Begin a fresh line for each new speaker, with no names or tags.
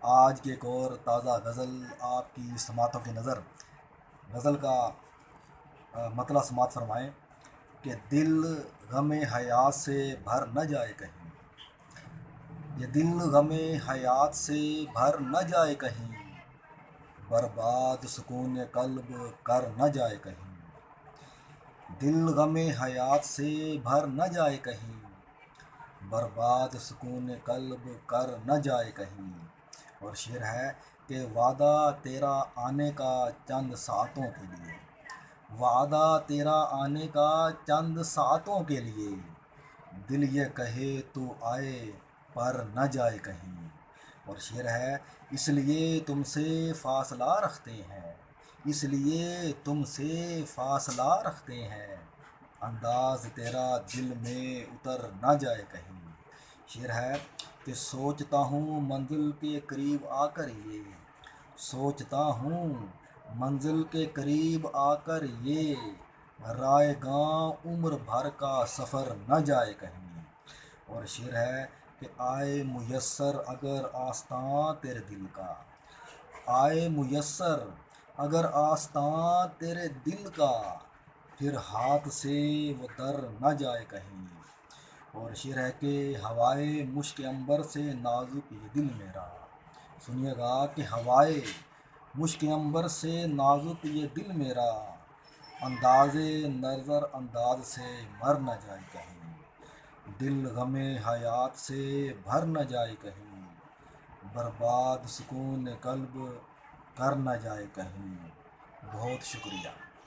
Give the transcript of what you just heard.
آج کی ایک اور تازہ غزل آپ کی سماعتوں کی نظر۔ غزل کا مطلع سماعت فرمائیں کہ دل غم حیات سے بھر نہ جائے کہیں، یہ دل غم حیات سے بھر نہ جائے کہیں، برباد سکون قلب کر نہ جائے کہیں، دل غم حیات سے بھر نہ جائے کہیں، برباد سکون قلب کر نہ جائے کہیں۔ اور شعر ہے کہ وعدہ تیرا آنے کا چند ساعتوں کے لیے، وعدہ تیرا آنے کا چند ساعتوں کے لیے، دل یہ کہے تو آئے پر نہ جائے کہیں۔ اور شعر ہے اس لیے تم سے فاصلہ رکھتے ہیں، اس لیے تم سے فاصلہ رکھتے ہیں، انداز تیرا دل میں اتر نہ جائے کہیں۔ شعر ہے کہ سوچتا ہوں منزل کے قریب آ کر یہ، سوچتا ہوں منزل کے قریب آ کر یہ، رائے گاں عمر بھر کا سفر نہ جائے کہیں۔ اور شعر ہے کہ آئے میسر اگر آستاں تیرے دل کا، آئے میسر اگر آستاں تیرے دل کا، پھر ہاتھ سے وہ در نہ جائے کہیں۔ اور شعر ہے کہ ہوائے مشک عنبر سے نازک یہ دل میرا، سنیے گا کہ ہوائے مشک عنبر سے نازک یہ دل میرا، انداز نظر انداز سے مر نہ جائے کہیں، دل غم حیات سے بھر نہ جائے کہیں، برباد سکون قلب کر نہ جائے کہیں۔ بہت شکریہ۔